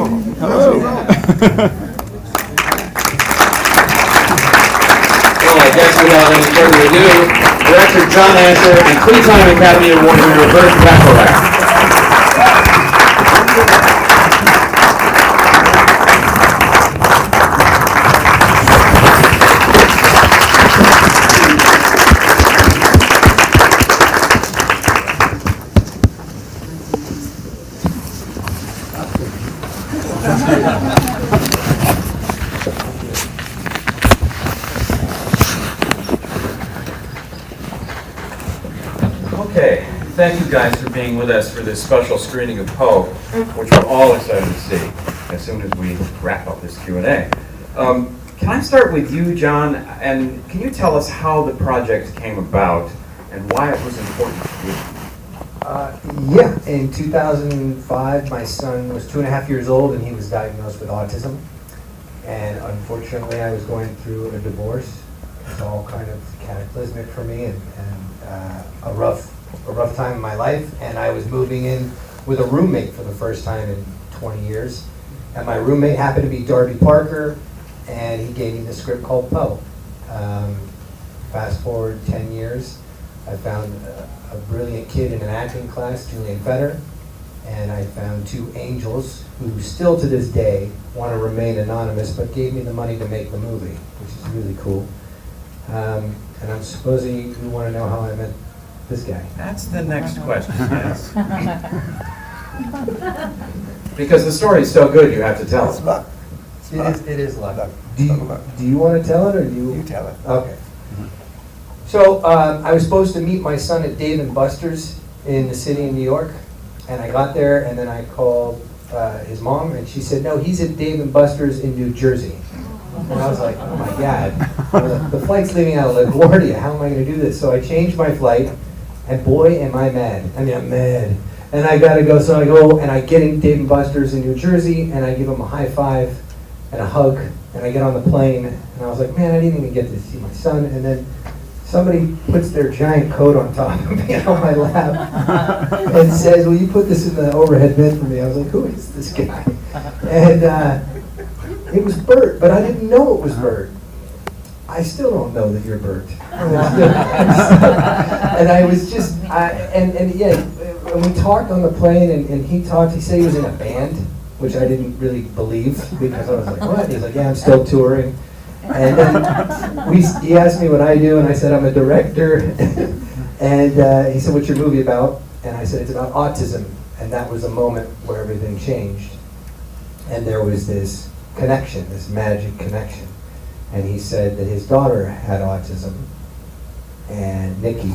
Well, I guess without any further ado, Director John Asher and three-time Academy Award winner Burt Bacharach. Okay, thank you guys for being with us for this special screening of Poe, which we're all excited to see as soon as we wrap up this Q&A. Can I start with you, John, and can you tell us how the project came about and why it was important to you? Yeah, in 2005, my son was 2.5 years old and he was diagnosed with autism. And unfortunately, I was going through a divorce. It's all kind of cataclysmic for me and a rough time in my life. And I was moving in with a roommate for the first time in 20 years. And my roommate happened to be Darby Parker, and he gave me the script called Poe. Fast forward 10 years, I found a brilliant kid in an acting class, Julian, and I found two angels who still to this day want to remain anonymous, but gave me the money to make the movie, which is really cool. And I'm supposing you want to know how I met this guy. That's the next question, yes. Because the story is so good, you have to tell us. luck. It is luck. Luck. Do you want to tell it, or do you? You tell it. Okay. So I was supposed to meet my son at Dave & Buster's in the city in New York, and I got there, and then I called his mom, and she said, no, he's at Dave & Buster's in New Jersey. And I was like, oh my God, the flight's leaving out of LaGuardia, how am I going to do this? So I changed my flight, and boy, am I mad. I mean, I'm mad. And I got to go, so I go, and I get in Dave & Buster's in New Jersey, and I give him a high five and a hug, and I get on the plane, and I was like, man, I didn't even get to see my son. And then somebody puts their giant coat on top of me on my lap and says, will you put this in the overhead bin for me? I was like, who is this guy? And it was Burt, but I didn't know it was Burt. I still don't know that you're Burt. And I was just, and yeah, when we talked on the plane and he talked, he said he was in a band, which I didn't really believe because I was like, what? He's like, yeah, I'm still touring. And then he asked me what I do, and I said, I'm a director. And he said, what's your movie about? And I said, it's about autism. And that was a moment where everything changed. And there was this connection, this magic connection. And he said that his daughter had autism, and Nikki,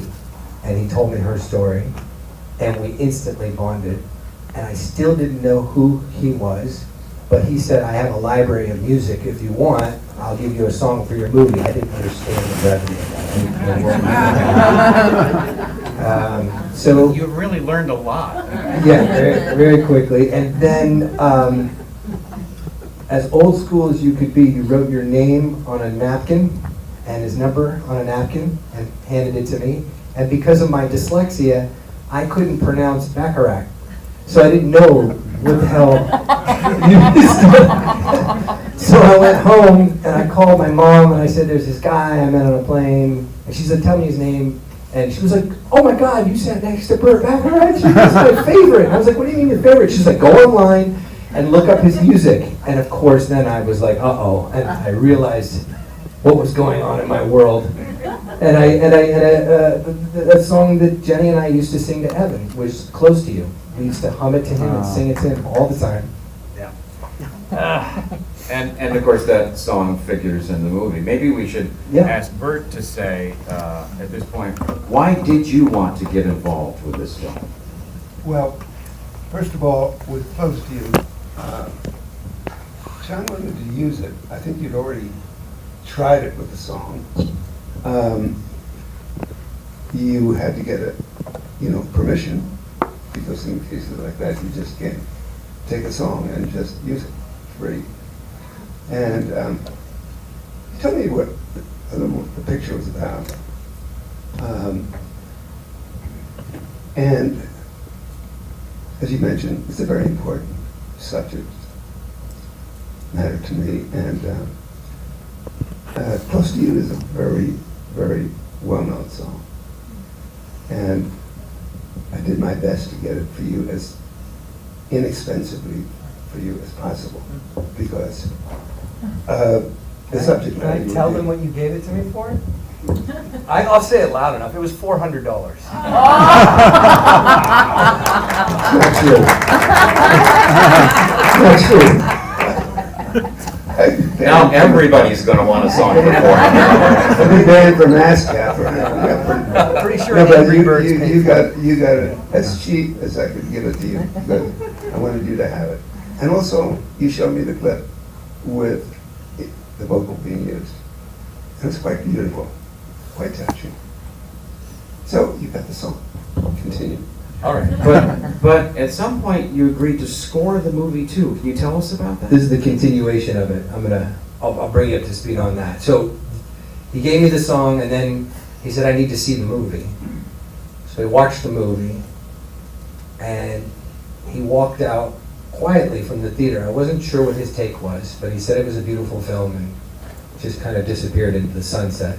and he told me her story, and we instantly bonded. And I still didn't know who he was, but he said, I have a library of music. If you want, I'll give you a song for your movie. I didn't understand the brevity of that. So You really learned a lot. yeah, very, very quickly. And then, as old school as you could be, you wrote your name on a napkin and his number on a napkin and handed it to me. And because of my dyslexia, I couldn't pronounce Bacharach. So I didn't know what the hell you used. So I went home and I called my mom and I said, there's this guy I met on a plane. And she said, tell me his name. And she was like, oh my God, you sat next to Burt Bacharach? She was my favorite. I was like, what do you mean your favorite? She's like, go online and look up his music. And of course, then I was like, uh-oh. And I realized what was going on in my world. And a song that Jenny and I used to sing to Evan was Close to You. We used to hum it to him and sing it to him all the time. Yeah. And of course that song figures in the movie. Maybe we should ask Burt to say, at this point, why did you want to get involved with this film? Well, first of all, with Close to You, John wanted to use it. I think you'd already tried it with the song. You had to get permission, because in cases like that, you just can't take a song and just use it free. And tell me what the picture was about. And as you mentioned, it's a very important subject matter to me. And Close to You is a very, very well-known song. And I did my best to get it for you as inexpensively for you as possible, because the subject matter. Can I tell them what you gave it to me for? I'll say it loud enough. It was $400. Not true. Not true. Now everybody's gonna want a song for I've been banned from ASCAP. I'm pretty sure No, but Angry Birds paid you for it. got it as cheap as I could give it to you, but I wanted you to have it. And also, you showed me the clip with the vocal being used. It was quite beautiful, quite touching. So you got the song. Continue. All right, but at some point you agreed to score the movie too. Can you tell us about that? This is the continuation of it. I'll bring you up to speed on that. So he gave me the song, and then he said, I need to see the movie. So we watched the movie, and he walked out quietly from the theater. I wasn't sure what his take was, but he said it was a beautiful film and just kind of disappeared into the sunset.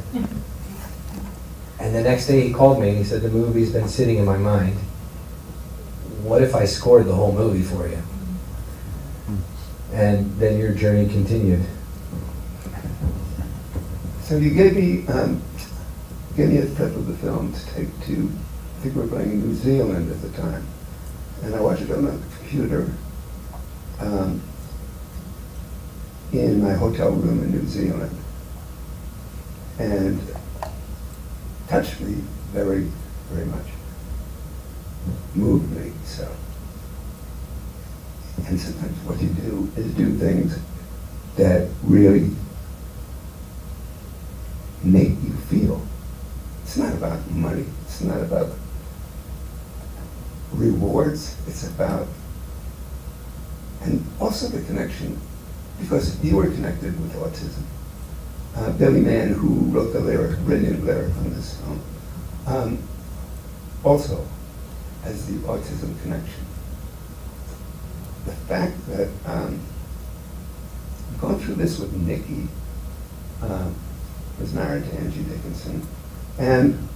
And the next day he called me and he said, the movie's been sitting in my mind. What if I scored the whole movie for you? And then your journey continued. So you gave me a clip of the film to take to, I think we were playing in New Zealand at the time. And I watched it on the computer in my hotel room in New Zealand. And touched me very, very much. Moved me, so. And sometimes what you do is do things that really make you feel. It's not about money. It's not about rewards. It's about, and also the connection, because you were connected with autism. Billy Mann, who wrote the lyric, brilliant lyric on this song, also has the autism connection. The fact that I've gone through this with Nikki, was married to Angie Dickinson, and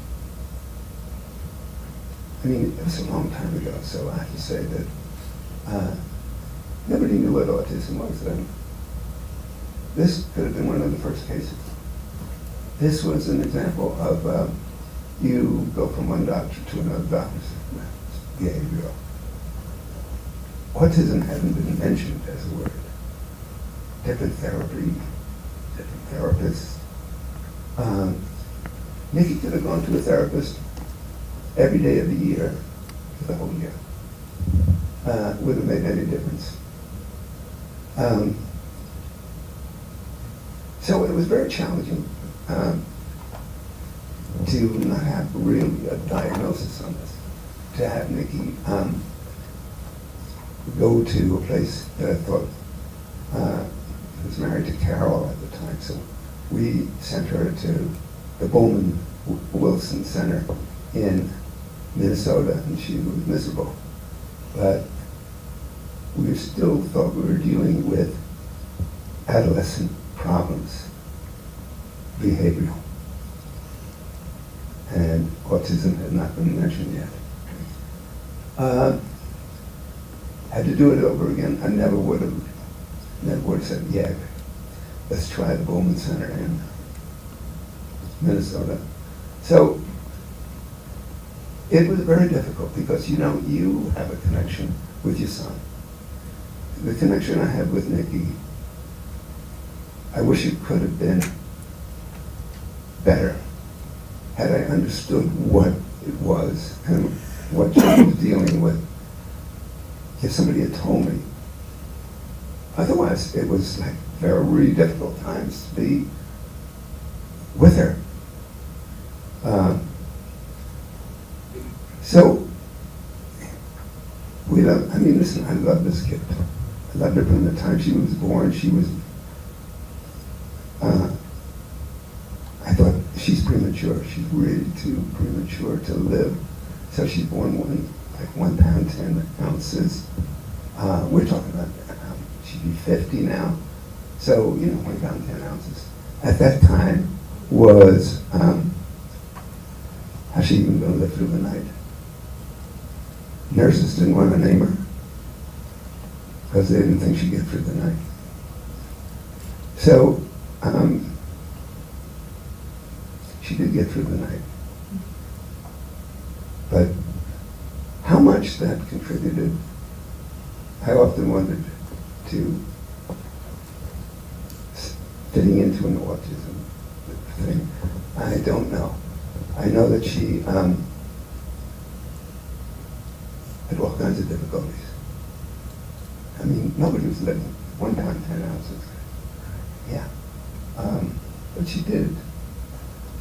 I mean, it was a long time ago, so I have to say that nobody knew what autism was then. This could have been one of the first cases. This was an example of you go from one doctor to another doctor, behavioral. Autism hadn't been mentioned as a word. Different therapy, different therapists. Nikki could have gone to a therapist every day of the year for the whole year. Would have made any difference. So it was very challenging to not have really a diagnosis on this. To have Nikki go to a place that I thought, I was married to Carol at the time, so we sent her to the Bowman Wilson Center in Minnesota, and she was miserable. But we still thought we were dealing with adolescent problems, behavioral. And autism had not been mentioned yet. Had to do it over again. I never would have said, yeah, let's try the Bowman Center in Minnesota. So it was very difficult because, you know, you have a connection with your son. The connection I had with Nikki, I wish it could have been better had I understood what it was and what she was dealing with. If somebody had told me. Otherwise, it was like very difficult times to be with her. So, listen, I love this kid. I loved her from the time she was born. She was, I thought, she's premature. She's really too premature to live. So she's born 1 pound, 10 ounces. We're talking about, she'd be 50 now. So, 1 pound, 10 ounces. At that time was, how's she even going to live through the night? Nurses didn't want to name her because they didn't think she'd get through the night. So, she did get through the night. But how much that contributed, I often wondered, to fitting into an autism thing. I don't know. I know that she had all kinds of difficulties. I mean, nobody was living 1 pound, 10 ounces. Yeah. But she did.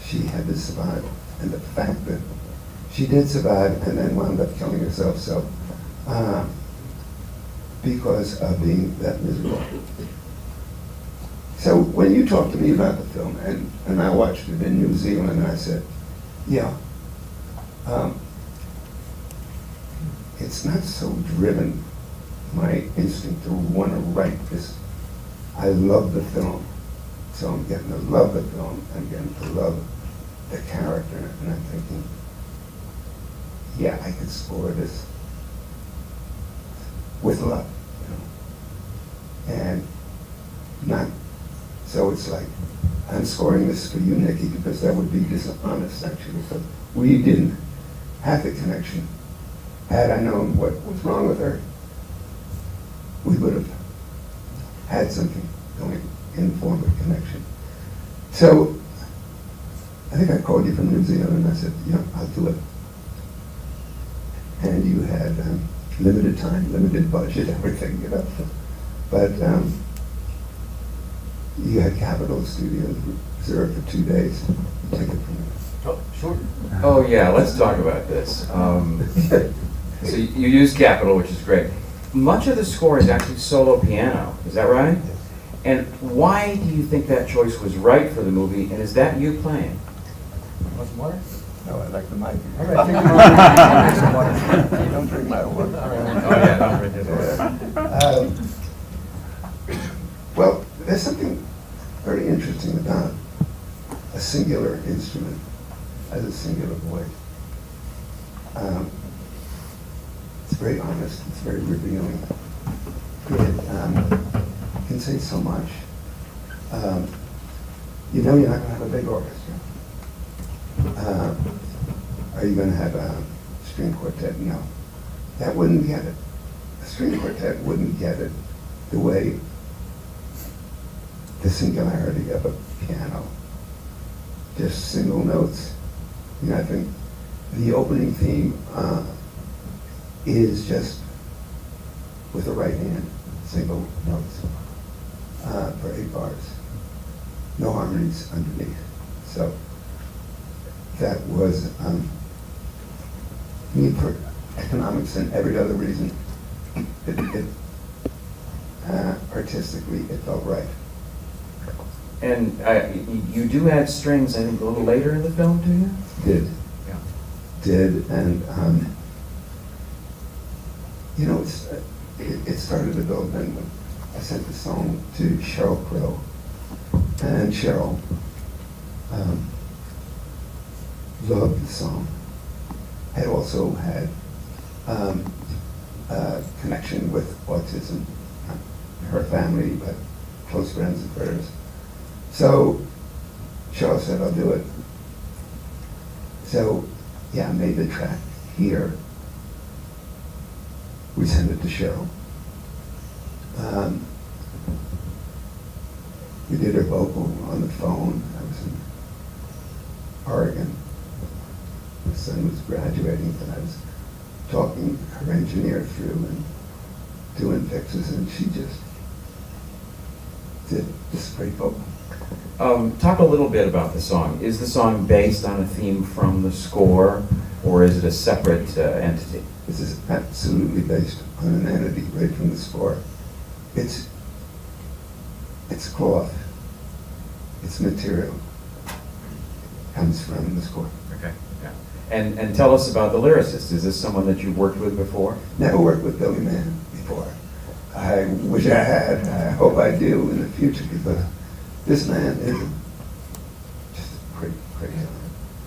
She had to survive. And the fact that she did survive and then wound up killing herself, so because of being that miserable. So when you talked to me about the film, and I watched it in New Zealand, and I said, yeah, it's not so driven, my instinct to want to write this. I love the film, so I'm getting to love the film, I'm getting to love the character, and I'm thinking, yeah, I could score this with love, and not, so it's like, I'm scoring this for you, Nikki, because that would be dishonest, actually, because we didn't have the connection. Had I known what was wrong with her, we would have had something going in form of connection. So, I think I called you from New Zealand, and I said, yeah, I'll do it. And you had limited time, limited budget, everything, But you had Capitol Studios reserved for 2 days. Take it from there. Oh, sure. Oh, yeah, let's talk about this. So you use Capitol, which is great. Much of the score is actually solo piano, is that right? Yes. And why do you think that choice was right for the movie, and is that you playing? Want some water? No, I like the mic. All right, take some water. You don't drink my water. All right. Oh, yeah, don't drink his water. Well, there's something very interesting about a singular instrument as a singular voice. It's very honest, it's very revealing. It can say so much. You're not going to have a big orchestra. Are you going to have a string quartet? No. That wouldn't get it. A string quartet wouldn't get it the way the singularity of a piano, just single notes. I think the opening theme is just with the right hand, single notes for 8 bars. No harmonies underneath. So that was, for economics and every other reason, artistically, it felt right. And you do add strings, I think, a little later in the film, do you? Did. Yeah. Did, and it started to build then when I sent the song to Cheryl Crow, and Cheryl loved the song. Had also had a connection with autism, her family, but close friends of hers. So Cheryl said, I'll do it. So, yeah, I made the track here. We sent it to Cheryl. We did her vocal on the phone. I was in Oregon. My son was graduating, and I was talking her engineer through and doing fixes, and she just did this great vocal. Talk a little bit about the song. Is the song based on a theme from the score, or is it a separate entity? This is absolutely based on an entity right from the score. It's cloth. It's material. Comes from the score. Okay. Yeah. And tell us about the lyricist. Is this someone that you've worked with before? Never worked with Billy Mann before. I wish I had. I hope I do in the future, because this man is just a great, great guy.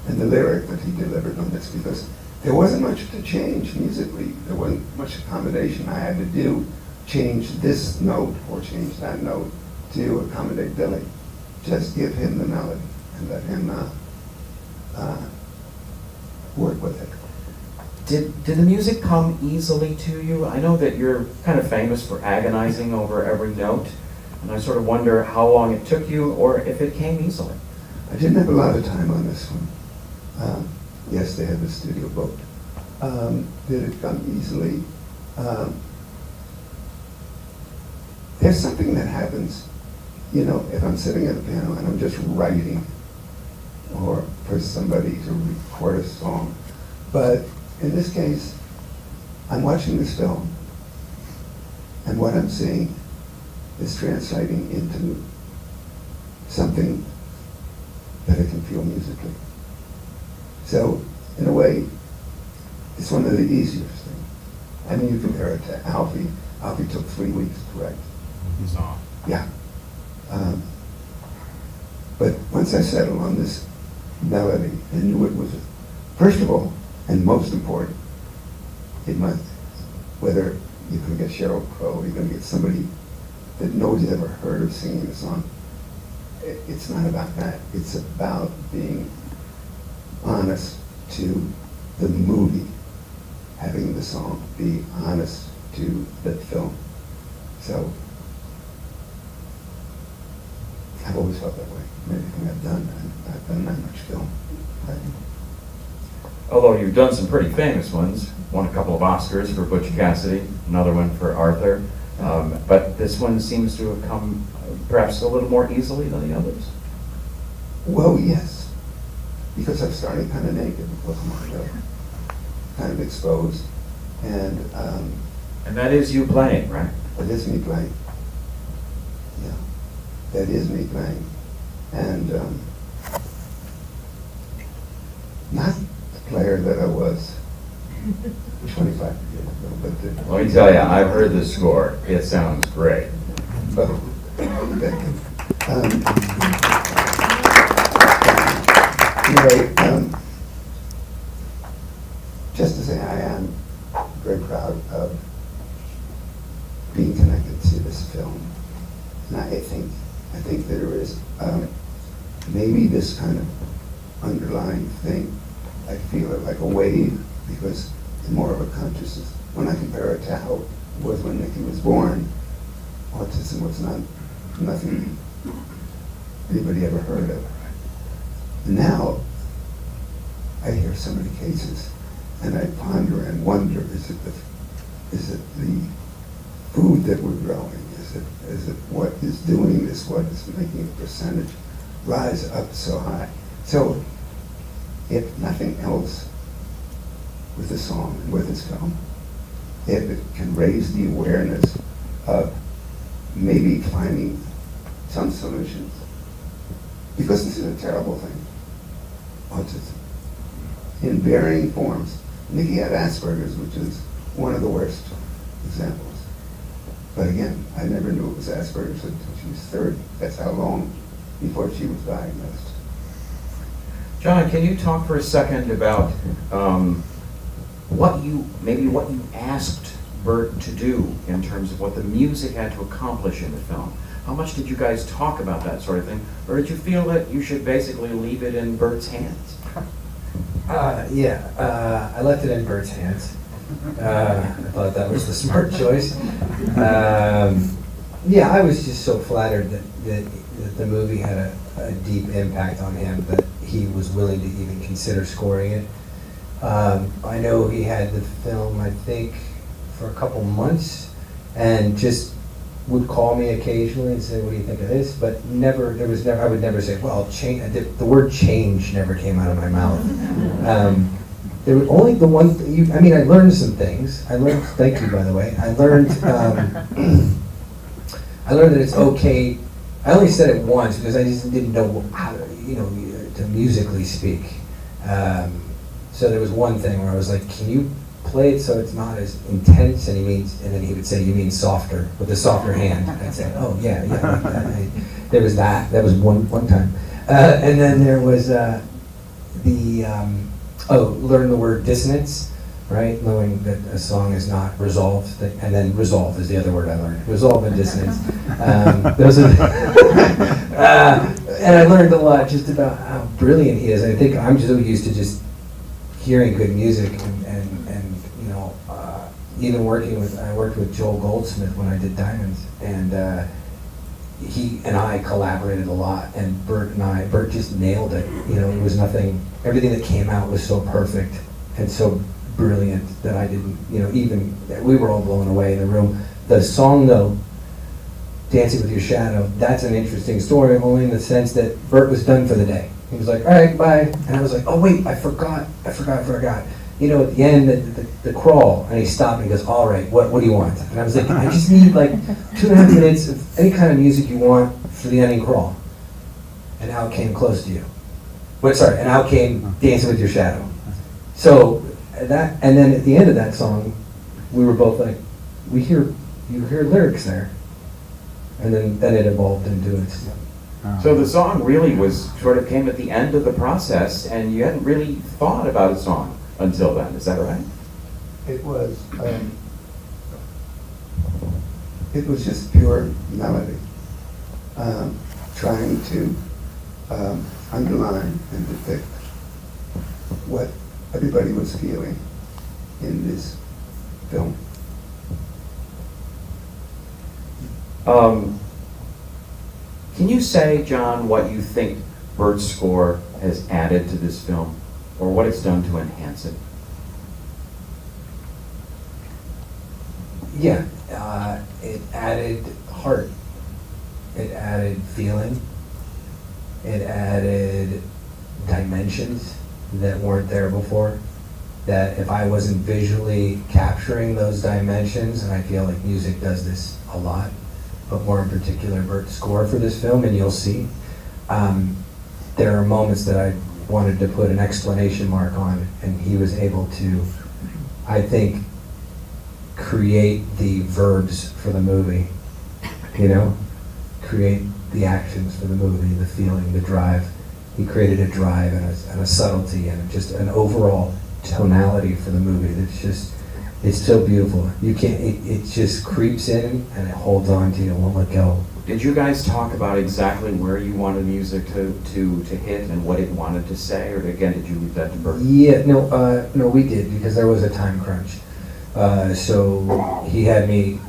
And the lyric that he delivered on this, because there wasn't much to change musically. There wasn't much accommodation I had to do, change this note or change that note to accommodate Billy. Just give him the melody and let him work with it. Did the music come easily to you? I know that you're kind of famous for agonizing over every note, and I sort of wonder how long it took you, or if it came easily. I didn't have a lot of time on this one. Yes, they had the studio booked. Did it come easily? There's something that happens, you know, if I'm sitting at the piano and I'm just writing, or for somebody to record a song. But in this case, I'm watching this film, and what I'm seeing is translating into something that I can feel musically. So, in a way, it's one of the easiest things. I mean, you compare it to Alfie. Alfie took 3 weeks to write. Song. Yeah. But once I settled on this melody and knew it was, first of all, and most important, it must, whether you're going to get Sheryl Crow, you're going to get somebody that nobody's ever heard of singing a song. It's not about that. It's about being honest to the movie, having the song be honest to the film. So I've always felt that way. Everything I've done that much film. Although you've done some pretty famous ones, won a couple of Oscars for Butch Cassidy, another one for Arthur, but this one seems to have come perhaps a little more easily than the others. Well, yes, because I'm starting kind of naked, kind of exposed, and that is you playing, right? that is me playing. Yeah, that is me playing, and not the player that I was 25 years ago, but Let me tell you, I've heard the score. It sounds great. oh, thank you. Anyway, just to say I am very proud of being connected to this film. And I think there is maybe this kind of underlying thing. I feel it like a wave, because it's more of a consciousness. When I compare it to how it was when Nicky was born, autism was nothing anybody ever heard of. Now, I hear so many cases, and I ponder and wonder: is it the food that we're growing? Is it what is doing this? What is making the percentage rise up so high? So, if nothing else, with the song and with this film, if it can raise the awareness of maybe finding some solutions, because this is a terrible thing, autism, in varying forms. Nicky had Asperger's, which is one of the worst examples. But again, I never knew it was Asperger's until she was 30. That's how long before she was diagnosed. John, can you talk for a second about what you asked Burt to do in terms of what the music had to accomplish in the film? How much did you guys talk about that sort of thing? Or did you feel that you should basically leave it in Burt's hands? I left it in Burt's hands. I thought that was the smart choice. I was just so flattered that the movie had a deep impact on him that he was willing to even consider scoring it. I know he had the film, I think, for a couple months, and just would call me occasionally and say, "What do you think of this?" But I would never say, "Well, change." The word "change" never came out of my mouth. There was only the one. I learned some things. Thank you, by the way. I learned that it's okay. I only said it once because I just didn't know how to musically speak. So there was one thing where I was like, "Can you play it so it's not as intense, and then he would say, you mean softer, with a softer hand. I'd say, oh yeah, like that. There was that was one time. And then there was learn the word dissonance, right? Knowing that a song is not resolved, and then resolve is the other word I learned. Resolve and dissonance. Those are and I learned a lot just about how brilliant he is. I think I'm so used to just hearing good music and you know, even I worked with Joel Goldsmith when I did Diamonds, and he and I collaborated a lot, and Burt just nailed it. You know, it was nothing, everything that came out was so perfect and so brilliant that I didn't, you know, even, we were all blown away in the room. The song though, Dancing with Your Shadow, that's an interesting story, only in the sense that Burt was done for the day. He was like, all right, bye. And I was like, oh wait, I forgot. You know, at the end, the crawl, and he stopped and he goes, all right, what do you want? And I was like, I just need like 2.5 minutes of any kind of music you want for the ending crawl. And out came Close to You. And out came Dancing with Your Shadow. So that, and then at the end of that song, we were both like, you hear lyrics there. And then it evolved into it. So the song really came at the end of the process, and you hadn't really thought about a song until then. Is that right? It was just pure melody, trying to underline and depict what everybody was feeling in this film. Can you say, John, what you think Burt's score has added to this film, or what it's done to enhance it? Yeah, it added heart. It added feeling. It added dimensions that weren't there before. That if I wasn't visually capturing those dimensions, and I feel like music does this a lot, but more in particular Burt's score for this film, and you'll see, there are moments that I wanted to put an exclamation mark on, and he was able to, I think, create the verbs for the movie, you know? Create the actions for the movie, the feeling, the drive. He created a drive and a subtlety and just an overall tonality for the movie that's just, it's so beautiful. You can't, it just creeps in and it holds on to you, it won't let go. Did you guys talk about exactly where you wanted music to hit and what it wanted to say, or again, did you leave that to Burt? Yeah, no, we did, because there was a time crunch. So he had me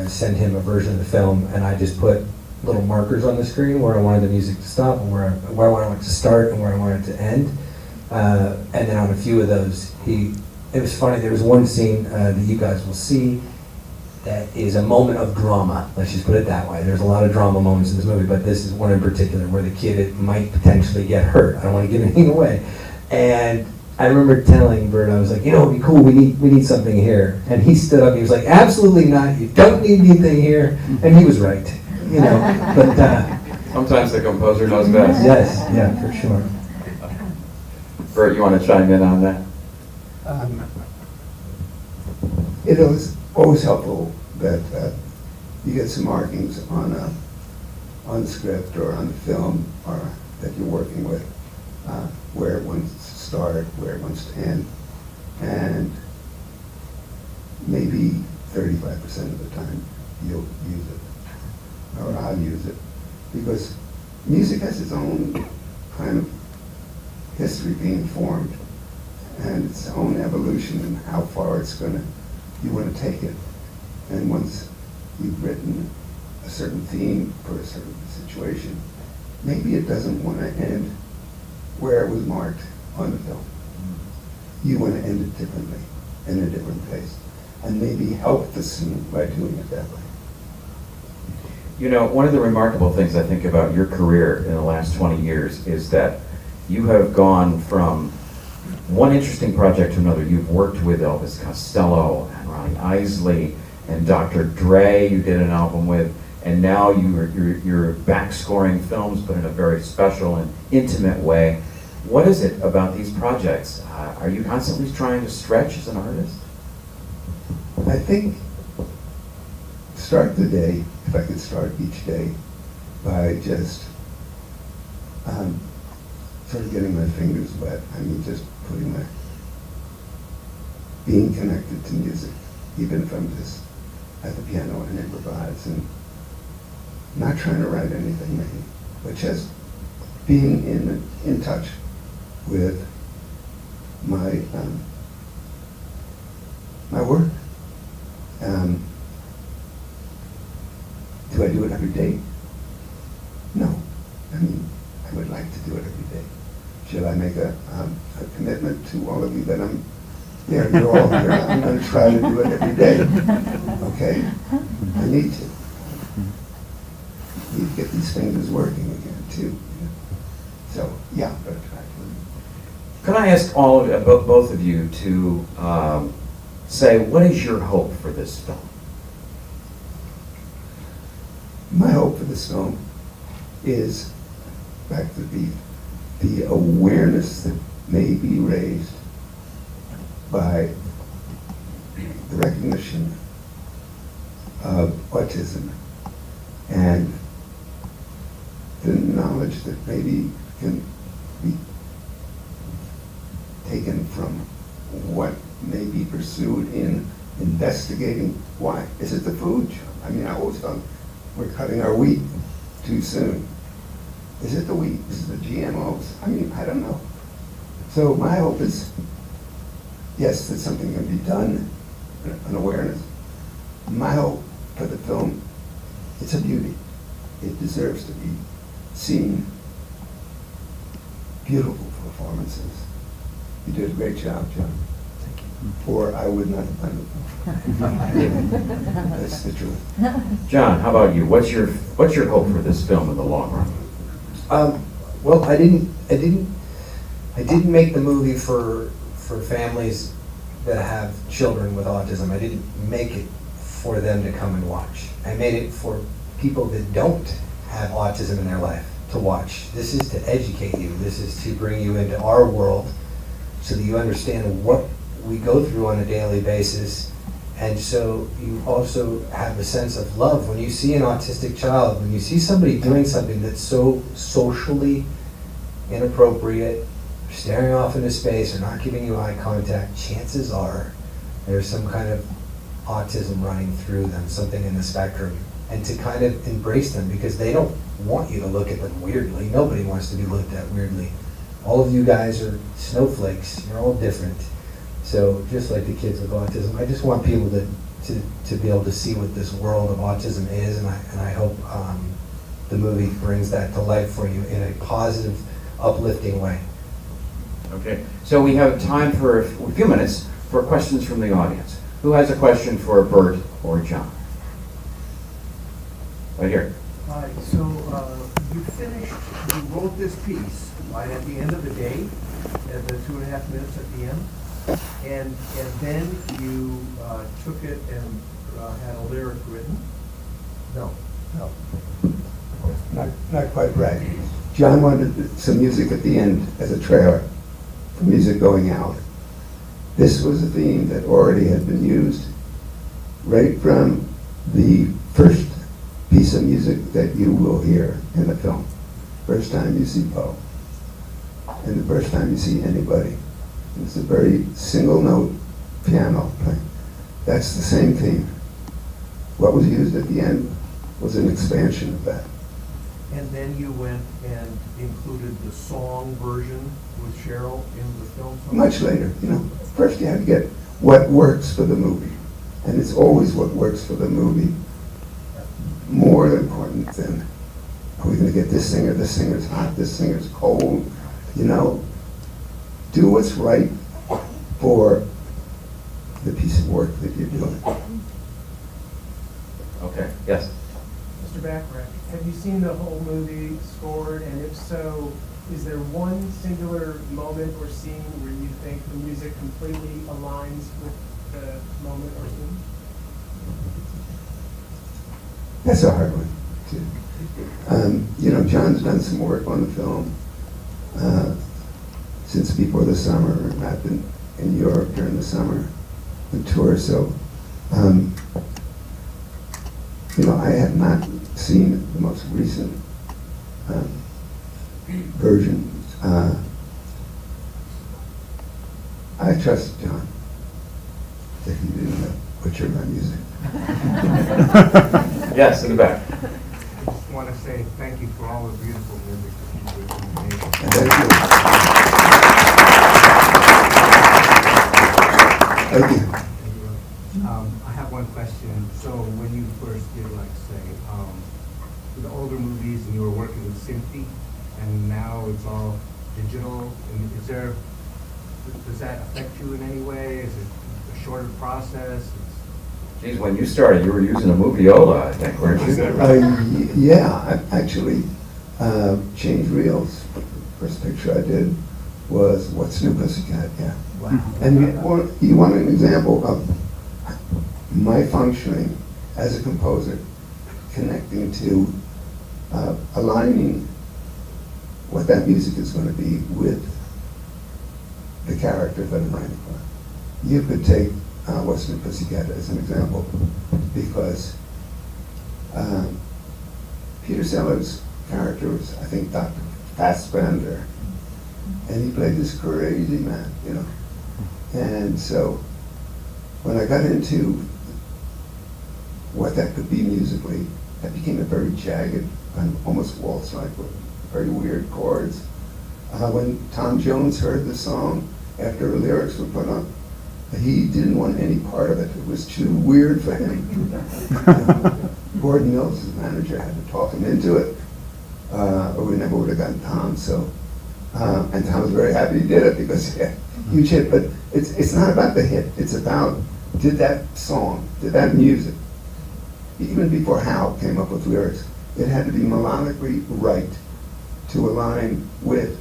send him a version of the film, and I just put little markers on the screen where I wanted the music to stop and where I wanted it to start and where I wanted it to end. And then on a few of those, it was funny, there was one scene that you guys will see that is a moment of drama, let's just put it that way. There's a lot of drama moments in this movie, but this is one in particular where the kid might potentially get hurt. I don't want to give anything away. And I remember telling Burt, I was like, you know, it'd be cool, we need something here. And he stood up, he was like, absolutely not, you don't need anything here. And he was right, you know, but... Sometimes the composer knows best. Yes, yeah, for sure. Burt, you want to chime in on that? It was always helpful that you get some markings on the script or on the film or that you're working with, where it wants to start, where it wants to end, and maybe 35% of the time you'll use it, or I'll use it, because music has its own kind of history being formed and its own evolution and how far you want to take it. And once you've written a certain theme for a certain situation, maybe it doesn't want to end where it was marked on the film. You want to end it differently, in a different place, and maybe help the scene by doing it that way. You know, one of the remarkable things I think about your career in the last 20 years is that you have gone from one interesting project to another. You've worked with Elvis Costello and Ronnie Isley and Dr. Dre you did an album with, and now you're back scoring films, but in a very special and intimate way. What is it about these projects? Are you constantly trying to stretch as an artist? I think start the day, if I could start each day, by just sort of getting my fingers wet. I mean, just being connected to music, even if I'm just at the piano and improvise, and not trying to write anything maybe, but just being in touch with my my work. Do I do it every day? No. I mean, I would like to do it every day. Should I make a commitment to all of you that you're all here, I'm going to try to do it every day. Okay? I need to. Need to get these fingers working again, too. You know? So, yeah, I'm going to try to. Could I ask both of you to say, what is your hope for this film? My hope for this film is, back to the awareness that may be raised by the recognition of autism and the knowledge that maybe can be taken from what may be pursued in investigating why. Is it the food? I mean, I always thought we're cutting our wheat too soon. Is it the wheat? Is it the GMOs? I mean, I don't know. So my hope is, yes, that something can be done, an awareness. My hope for the film, it's a beauty. It deserves to be seen. Beautiful performances. You did a great job, John. Thank you. Or I would not have done it. That's the truth. John, how about you? What's your hope for this film in the long run? Well, I didn't make the movie for families that have children with autism. I didn't make it for them to come and watch. I made it for people that don't have autism in their life to watch. This is to educate you. This is to bring you into our world so that you understand what we go through on a daily basis. And so you also have a sense of love. When you see an autistic child, when you see somebody doing something that's so socially inappropriate, staring off into space or not giving you eye contact, chances are there's some kind of autism running through them, something in the spectrum. And to kind of embrace them, because they don't want you to look at them weirdly. Nobody wants to be looked at weirdly. All of you guys are snowflakes. You're all different. So just like the kids with autism, I just want people to be able to see what this world of autism is, and I hope the movie brings that to life for you in a positive, uplifting way. Okay, so we have time for a few minutes for questions from the audience. Who has a question for Burt or John? Right here. Hi, so you wrote this piece right at the end of the day, at the 2.5 minutes at the end, and then you took it and had a lyric written? No. Not quite right. John wanted some music at the end as a trailer for music going out. This was a theme that already had been used right from the first piece of music that you will hear in the film. First time you see Poe, and the first time you see anybody. It's a very single note piano playing. That's the same theme. What was used at the end was an expansion of that. And then you went and included the song version with Cheryl in the film? Much later, First you have to get what works for the movie. And it's always what works for the movie more important than, are we going to get this singer's hot, this singer's cold, Do what's right for the piece of work that you're doing. Okay, yes. Mr. Bacharach, have you seen the whole movie scored? And if so, is there one singular moment or scene where you think the music completely aligns with the moment or scene? That's a hard one, too. John's done some work on the film since before the summer. I've been in Europe during the summer on tour, so Um, I have not seen the most recent version. I trust John that he didn't butcher my music. Yes, in the back. I just want to say thank you for all the beautiful music that you made. And thank you. Thank you. I have one question. So when you first did, like, say, the older movies, and you were working with Synthy, and now it's all digital, and does that affect you in any way? Is it a shorter process? Geez, when you started, you were using a Moviola, I think, weren't you? Yeah, I actually changed reels. First picture I did was What's New Pussycat, yeah. Wow. And you want an example of my functioning as a composer, connecting to aligning what that music is going to be with the character that I'm writing for. You could take What's New Pussycat as an example, because Peter Sellers' character was, I think, Dr. Fassbender, and he played this crazy man, And so when I got into what that could be musically, that became a very jagged, kind of almost waltz-like, with very weird chords. When Tom Jones heard the song after the lyrics were put up, he didn't want any part of it. It was too weird for him. Gordon Mills, his manager, had to talk him into it, or we never would have gotten Tom. So, and Tom was very happy he did it, because he had a huge hit. But it's not about the hit. It's about, did that song, did that music, even before Hal came up with lyrics, it had to be melodically right to align with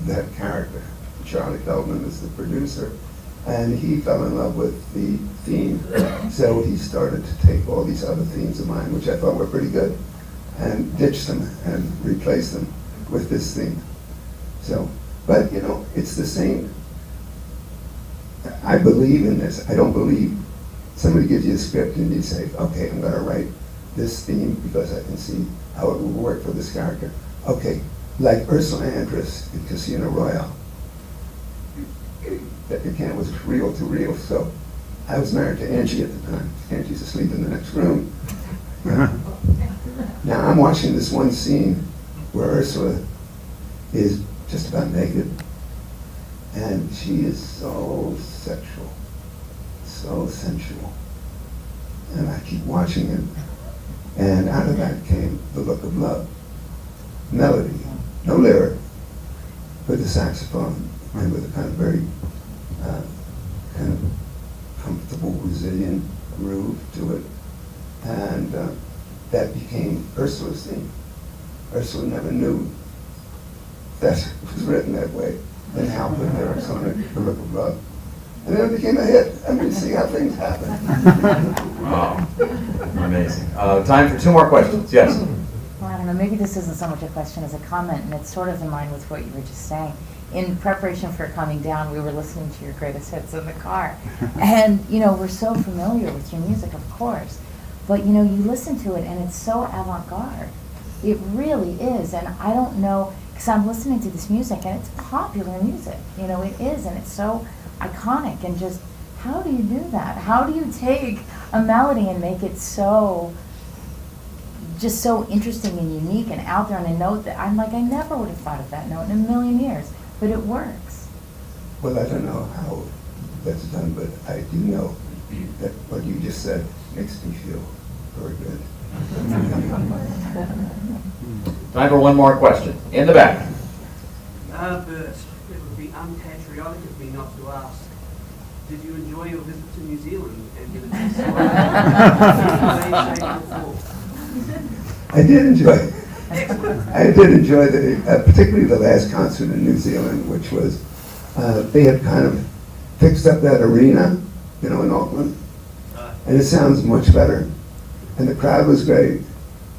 that character. Charlie Feldman is the producer, and he fell in love with the theme, so he started to take all these other themes of mine, which I thought were pretty good, and ditch them and replace them with this theme. So, but it's the same. I believe in this. I don't believe somebody gives you a script and you say, okay, I'm going to write this theme because I can see how it will work for this character. Okay, like Ursula Andress in Casino Royale. That account was reel to reel, so I was married to Angie at the time. Angie's asleep in the next room. Now I'm watching this one scene where Ursula is just about naked, and she is so sexual, so sensual. And I keep watching it, and out of that came The Look of Love. Melody, no lyric, with the saxophone, and with a kind of very kind of comfortable, resilient groove to it. And that became Ursula's theme. Ursula never knew that it was written that way, and Hal put lyrics on it, The Look of Love. And then it became a hit. I mean, see how things happen. Wow, amazing. Time for two more questions, yes? Well, I don't know, maybe this isn't so much a question as a comment, and it's sort of in line with what you were just saying. In preparation for coming down, we were listening to your greatest hits in the car. And, we're so familiar with your music, of course. But, you listen to it, and it's so avant-garde. It really is. And I don't know, because I'm listening to this music, and it's popular music. It is, and it's so iconic. And just, how do you do that? How do you take a melody and make it so interesting and unique and out there on a note that I'm like, I never would have thought of that note in a million years, but it works. Well, I don't know how that's done, but I do know that what you just said makes me feel very good. Time for one more question. In the back. Bert, it would be unpatriotic of me not to ask, did you enjoy your visit to New Zealand and get a taste of I did enjoy it. I did enjoy particularly the last concert in New Zealand, which was, they had kind of fixed up that arena, in Auckland, and it sounds much better. And the crowd was great,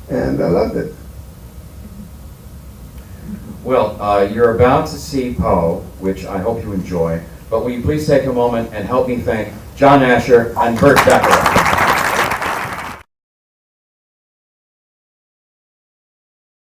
and I loved it. Well, you're about to see Poe, which I hope you enjoy, but will you please take a moment and help me thank John Asher and Burt Bacharach.